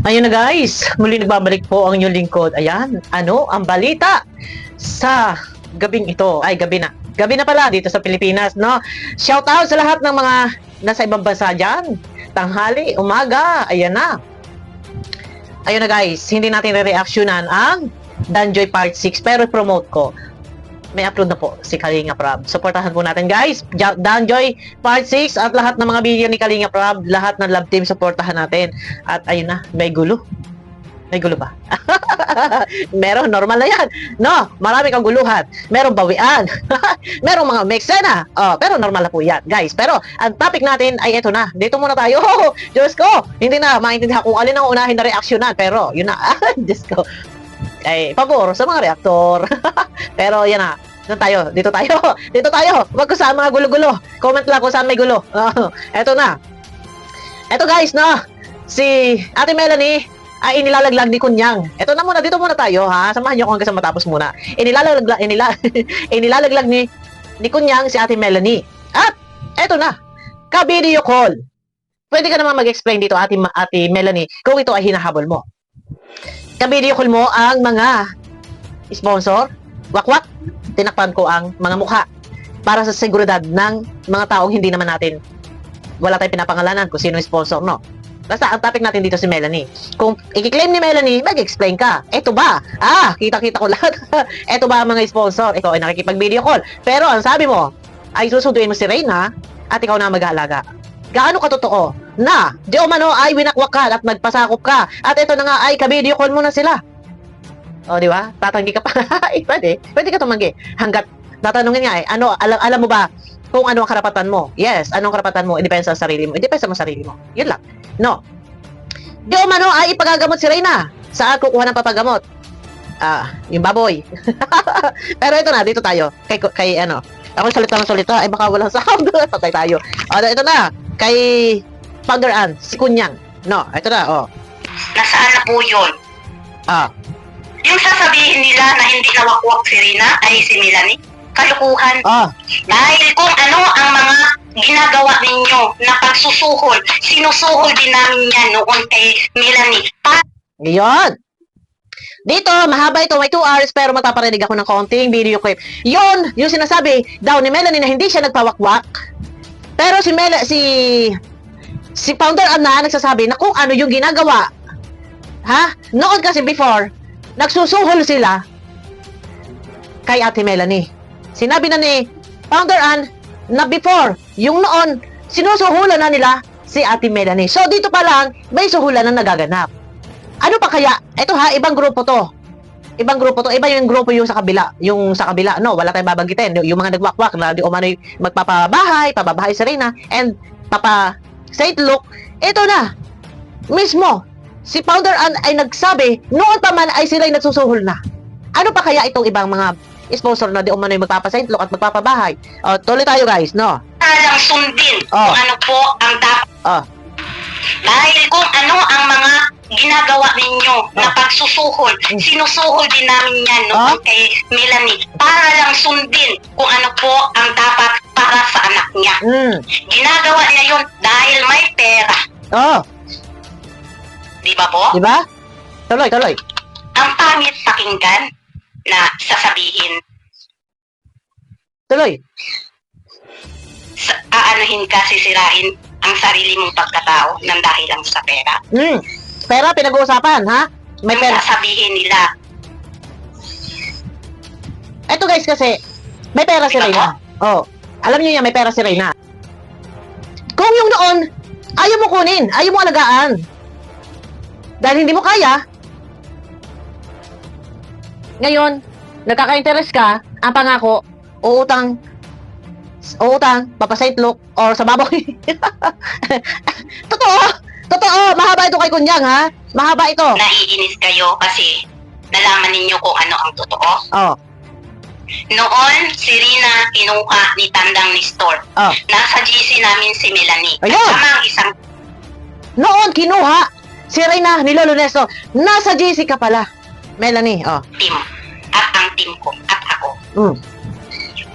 Ayun na guys, muli nagbabalik po ang inyong lingkod. Ayan, ano ang balita sa gabing ito? Ay, gabi na. Gabi na pala dito sa Pilipinas, no? Shout out sa lahat ng mga nasa ibang bansa dyan. Tanghali, umaga, ayan na. Ayun na guys, hindi natin re-reactionan ang Danjoy Part 6, pero promote ko. May upload na po si Kalinga Prab. Supportahan po natin guys. Danjoy Part 6 at lahat ng mga video ni Kalinga Prab, lahat ng love team supportahan natin. At ayun na, may gulo. May gulo ba? Meron, normal na yan. No, marami kang guluhan. Meron bawian. Meron mga meksena. Oh, pero normal na po yan, guys. Pero ang topic natin ay ito na. Dito muna tayo. Diyos ko, hindi na maintindihan kung alin ang unahin na reaksyonan. Pero yun na, Diyos ko. Ay, pabor sa mga reaktor. Pero yan na. Dito tayo. Wag ko saan mga gulo-gulo. Comment lang kung saan may gulo. Eto na. Eto guys, no. Si Ate Melanie ay inilalaglag ni Kunyang. Eto na muna, dito muna tayo, ha. Samahan niyo ako hanggang sa matapos muna. Inilalaglag ni Kunyang si Ate Melanie. At eto na. Ka-video call. Pwede ka naman mag-explain dito, Ate Melanie, kung ito ay hinahabol mo. Ka-video call mo ang mga sponsor, wakwak, tinakpan ko ang mga mukha para sa seguridad ng mga taong hindi naman natin, wala tayong pinapangalanan kung sino yung sponsor, no? Basta ang topic natin dito si Melanie. Kung i-claim ni Melanie, mag-explain ka. Eto ba? Kita-kita ko lahat. Eto ba ang mga sponsor? Ikaw ay nakikipag-video call. Pero ang sabi mo, ay susunduin mo si Reyna at ikaw na mag-aalaga. Gaano katotoo na di umano ay winakwak ka at nagpasakop ka at ito na nga ay ka-video call mo na sila? O, di ba? Tatanggi ka pa. Pwede ka tumanggi. Hanggat tatanungin nga alam mo ba kung ano ang karapatan mo? Yes, anong karapatan mo? Idepensa sa sarili mo. Idepensa mo sa sarili mo. Yun lang. No. Di umano ay ipagagamot si Reyna. Saan kukuha ng papagamot? Yung baboy. Pero ito na, dito tayo. Kay ano. Ako salita, ay baka walang sound. Patay tayo. O, ito na. Kay Founder Ann, si Kunyang. No, ito na, Nasaan na po yun? Yung sasabihin nila na hindi nawakwak si Reyna ay si Melanie, kalukuhan. Dahil kung ano ang mga ginagawa ninyo na pagsusuhol, sinusuhol din namin yan noon kay Melanie. Ngayon. Dito, mahaba ito, may 2 hours, pero mataparinig ako ng konting video clip. Yun, yung sinasabi daw ni Melanie na hindi siya nagpawakwak. Pero si Founder Anna nagsasabi na kung ano yung ginagawa. Ha? Noon kasi before, nagsusuhol sila kay Ate Melanie. Sinabi na ni Founder Ann na before, yung noon, sinusuhulan na nila si Ate Melanie. So dito pa lang, may suhulan na nagaganap. Ano pa kaya? Ito ha, ibang grupo to. Iba yung grupo yung sa kabila. No, wala tayong babanggitin. Yung mga nagwakwak na di umano'y pababahay si Reyna, and Papa Saint Luke. Ito na, mismo, si Founder Ann ay nagsabi, noon pa man ay sila'y nagsusuhol na. Ano pa kaya itong ibang mga sponsor na di umano'y magpapa Saint Luke at magpapabahay? Tuloy tayo guys, no? Lang sundin kung ano po ang dapat. Dahil kung ano ang mga ginagawa ninyo na pagsusuhol, sinusuhol din namin yan noon kay Melanie para lang sundin kung ano po ang dapat para sa anak niya. Ginagawa niya yun dahil may pera. Di ba po? Di ba? Tuloy. Ang pangit pakinggan na sasabihin, tuloy. Aanuhin ka, sisirain ang sarili mong pagkatao ng dahil lang sa pera. Pera pinag-uusapan, ha? May ang pera. sasabihin nila. Eto guys kasi, may pera si Reyna. Alam niyo yan, may pera si Reyna. Kung yung noon, ayaw mo kunin, ayaw mo alagaan. Dahil hindi mo kaya, ngayon, nagkaka-interest ka, ang pangako, uutang, Papa Saint Luke, or sa baboy. Totoo, mahaba ito kay Kunyang, ha? Mahaba ito. Naiinis kayo kasi nalaman ninyo kung ano ang totoo. Noon, si Rina kinuha ni Tandang Nestor. Nasa GC namin si Melanie. Ayun. Kasama ang isang Noon, kinuha si Reyna ni Lolo Nestor. Nasa GC ka pala. Melanie, team. At ang team ko. At ako. Mm.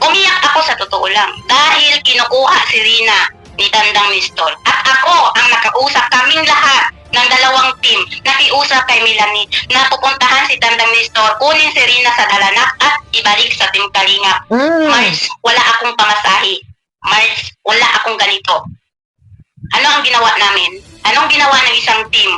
Umiyak ako sa totoo lang. Dahil kinukuha si Rina ni Tandang Nestor. At ako ang nakausap, kaming lahat ng dalawang team, nakiusap kay Melanie na pupuntahan si Tandang Nestor, kunin si Rina sa Dalanak at ibalik sa Team Kalingap. Mars, wala akong pamasahe. Mars, wala akong ganito. Ano ang ginawa namin? Anong ginawa ng isang team?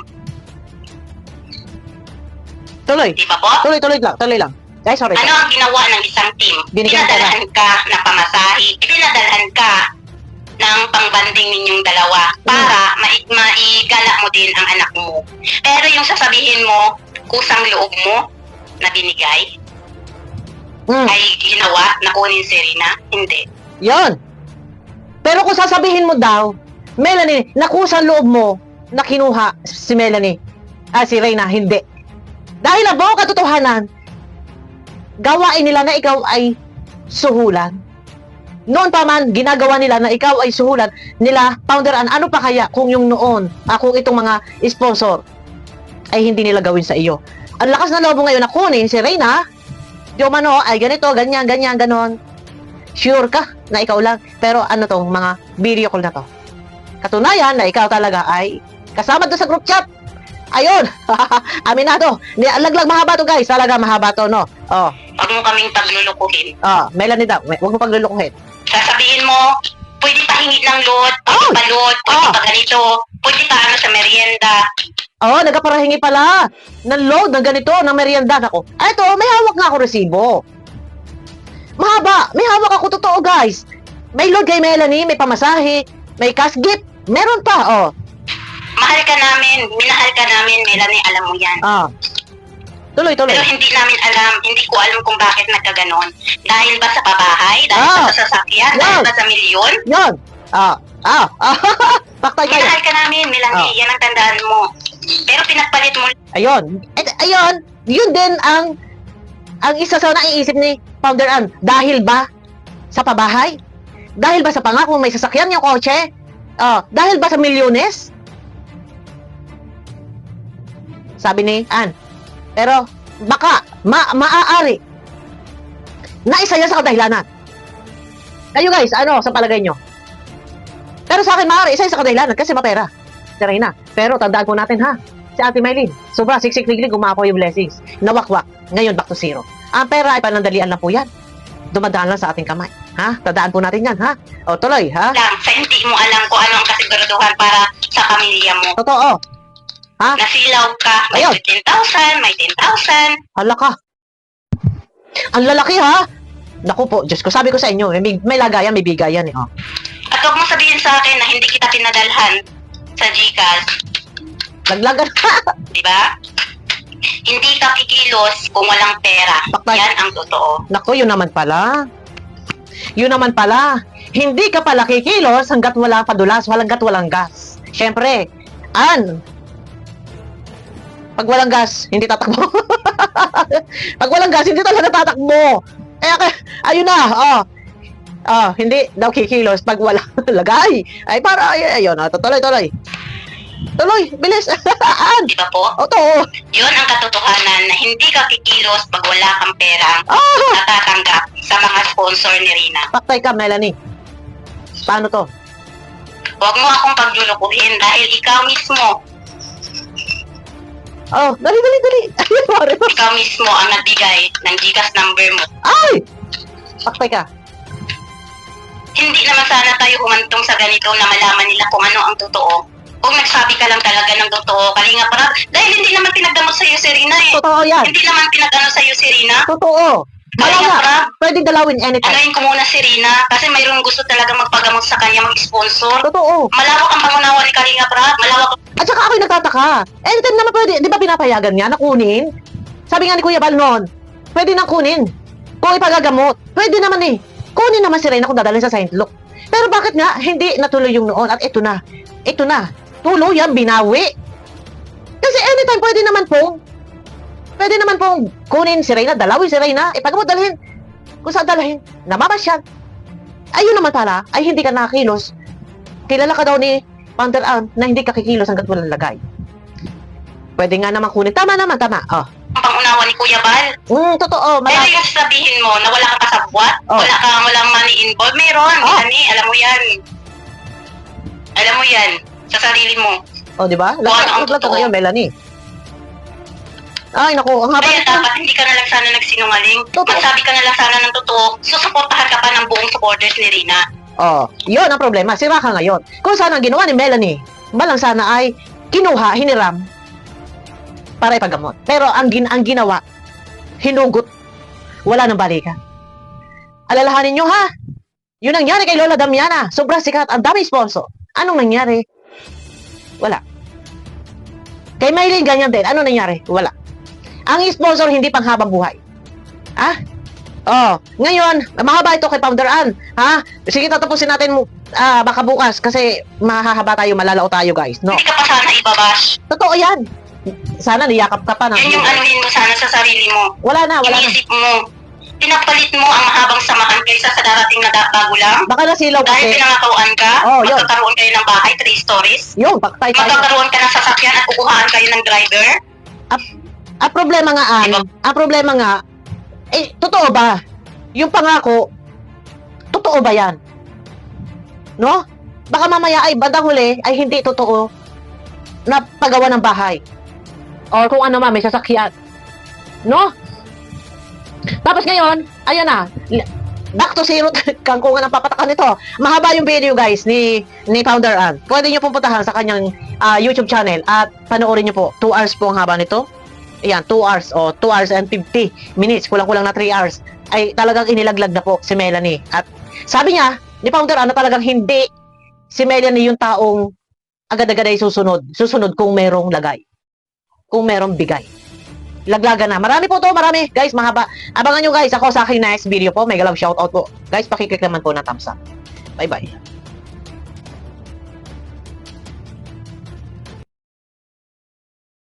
Tuloy. Di ba po? Tuloy lang. Ay, sorry. Ano ang ginawa ng isang team? Binigyan ka Pinadalhan ka ng pamasahe. Pinadalhan ka ng pangbanding ninyong dalawa para maigala mo din ang anak mo. Pero yung sasabihin mo, kusang loob mo na binigay, ay ginawa na kunin si Rina? Hindi. Yon. Pero kung sasabihin mo daw, Melanie, nakusa loob mo na kinuha si Melanie, si Reyna, hindi. Dahil ang buong katotohanan, gawain nila na ikaw ay suhulan. Noon pa man, ginagawa nila na ikaw ay suhulan nila, Founderan, ano pa kaya kung yung noon, kung itong mga sponsor ay hindi nila gawin sa iyo. Ang lakas na loob mo ngayon na kunin si Reyna, di umano, ay ganito, ganyan, ganon. Sure ka na ikaw lang. Pero ano to, mga video call na to. Katunayan na ikaw talaga ay kasama doon sa group chat. Ayun, aminado. Laglag mahaba to guys, talaga mahaba to, no? Oh. Huwag mo kaming paglulukuhin. Melanie daw, huwag mo paglulukuhin. Sasabihin mo, pwede pa hingi ng load, pwede pa load, pwede pa ganito, pwede pa ano sa merienda. Nagkaparahingi pala ng load, ng ganito, ng merienda. Ako, eto, may hawak nga ako resibo. Mahaba, may hawak ako, totoo guys. May load kay Melanie, may pamasahe, may cash gift, meron pa, Mahal ka namin, minahal ka namin, Melanie, alam mo yan. Tuloy. Pero hindi namin alam, hindi ko alam kung bakit nagkaganon. Dahil ba sa pabahay? Dahil ba sa sasakyan? Dahil ba sa milyon? Yon. Paktay kayo. Minahal ka namin, Melanie, yan ang tandaan mo. Pero pinagpalit mo. Ayun, yun din ang isa sa naiisip ni Founder Ann. Dahil ba sa pabahay? Dahil ba sa pangako may sasakyan yung kotse? Dahil ba sa milyones? Sabi ni Ann. Pero baka maaari na isa yan sa kadahilanan. Kayo guys, ano sa palagay nyo? Pero sa akin maaari isa yan sa kadahilanan kasi mapera. Si Reyna. Pero tandaan po natin ha, si Ate Maylin, sobra siksik-liglig, gumako yung blessings. Nawakwak. Ngayon, back to zero. Ang pera ay panandalian lang po yan. Dumadaan lang sa ating kamay. Ha? Tandaan po natin yan, ha? O, tuloy, ha? Lang, sa hindi mo alam kung ano ang kasiguraduhan para sa pamilya mo. Totoo. Ha? Nasilaw ka, may Ayun. 15,000, may 10,000. Hala ka. Ang lalaki, ha? Naku po, Diyos ko, sabi ko sa inyo, may lagayan, may bigayan, eh. At huwag mo sabihin sa akin na hindi kita pinadalhan sa GCash. Laglagan. Di ba? Hindi ka kikilos kung walang pera. Bakit? Yan ang totoo. Naku, yun naman pala. Yun naman pala. Hindi ka pala kikilos hanggat walang padulas, hanggat walang gas. Siyempre, pag walang gas, hindi tatakbo. Pag walang gas, hindi talaga tatakbo. Ayun na, hindi daw kikilos pag walang lagay. Ay, ayun, tuloy. Tuloy, bilis. Di ba po? Oo. Yun ang katotohanan na hindi ka kikilos pag wala kang perang natatanggap sa mga sponsor ni Rina. Paktay ka, Melanie. Paano to? Huwag mo akong paglulukuhin dahil ikaw mismo, Dali. Ay, sorry. ikaw mismo ang nagbigay ng GCash number mo. Ay! Paktay ka. Hindi naman sana tayo humantong sa ganito na malaman nila kung ano ang totoo. Kung nagsabi ka lang talaga ng totoo, Kalinga Prab, dahil hindi naman pinagdamot sa'yo si Rina eh. Totoo yan. Hindi naman pinagdamot sa'yo si Rina. Totoo. Kalinga Malaga. Prab, Pwedeng dalawin anytime. alayin ko muna si Rina kasi mayroong gusto talaga magpagamot sa kanya, mag-sponsor. Totoo. Malawak ang pangunawa ni Kalinga Prab, malawak. At saka ako'y nagtataka. Anytime naman pwede. Di ba pinapayagan niya na kunin? Sabi nga ni Kuya Bal noon, pwede nang kunin. Kung ipagagamot. Pwede naman eh. Kunin naman si Reyna kung dadalhin sa Saint Luke. Pero bakit nga hindi natuloy yung noon? At ito na. Tuloy yan, binawi. Kasi anytime pwede naman pong kunin si Reyna, dalawin si Reyna, ipagamot dalhin. Kung saan dalhin, namamasyal. Ayun naman pala, ay hindi ka nakakilos. Kilala ka daw ni Founder Ann na hindi ka kikilos hanggat walang lagay. Pwede nga naman kunin. Tama. Ang pangunawa ni Kuya Bal. Totoo. Pero yung sabihin mo na wala ka kasabwat, Oh. walang money involved, meron. Alam mo yan. Alam mo yan, sa sarili mo. O, di ba? Kung ano ang Naglag ka totoo. ngayon, Melanie. Ay, naku, ang haba Kaya nito. dapat hindi ka na lang sana nagsinungaling. Totoo. Magsabi ka na lang sana ng totoo, susuportahan ka pa ng buong supporters ni Rina. Oh, yun ang problema. Sira ka ngayon. Kung sana ang ginawa ni Melanie, balang sana ay kinuha, hiniram, para ipagamot. Pero ang ginawa, hinugot, wala nang balikan. Alalahanin nyo ha, yun ang nangyari kay Lola Damiana. Sobrang sikat, ang dami sponsor. Anong nangyari? Wala. Kay Maylin, ganyan din. Ano nangyari? Wala. Ang sponsor hindi panghabang buhay. Ah? Oh, ngayon, mahaba ito kay Founder Ann. Ha? Sige, tatapusin natin baka bukas kasi mahahaba tayo, malalao tayo, guys. No? Hindi ka pa sana ibabash. Totoo yan. Sana niyakap ka pa na. Yan yung anuhin mo sana sa sarili mo. Wala na. Inisip mo. Pinapalit mo ang mahabang samahan kaysa sa darating na bago lang. Baka nasilaw Dahil kasi. pinangakauan ka, Oh, yun. magkakaroon kayo ng bahay, 3 stories. Yun, paktay tayo. Magkakaroon ka ng sasakyan at kukuhaan kayo ng driver. Ang problema nga, ang problema nga, totoo ba? Yung pangako, totoo ba yan? No? Baka mamaya ay bandang huli ay hindi totoo na paggawa ng bahay. Or kung ano may sasakyan. No? Tapos ngayon, ayan na, back to zero kangkungan ang papatakan nito. Mahaba yung video guys ni Founder Ann. Pwede nyo pupuntahan sa kanyang YouTube channel at panoorin nyo po. 2 hours po ang haba nito. Ayan, 2 hours o 2 hours and 50 minutes. Kulang-kulang na 3 hours. Ay talagang inilaglag na po si Melanie. At sabi niya, ni Founder Ann na talagang hindi si Melanie yung taong agad-agad ay susunod. Susunod kung merong lagay. Kung merong bigay. Laglagan na. Marami po to, marami. Guys, mahaba. Abangan nyo guys, ako sa aking next video po. Mega love shoutout po. Guys, pakiclick naman po na thumbs up. Bye-bye.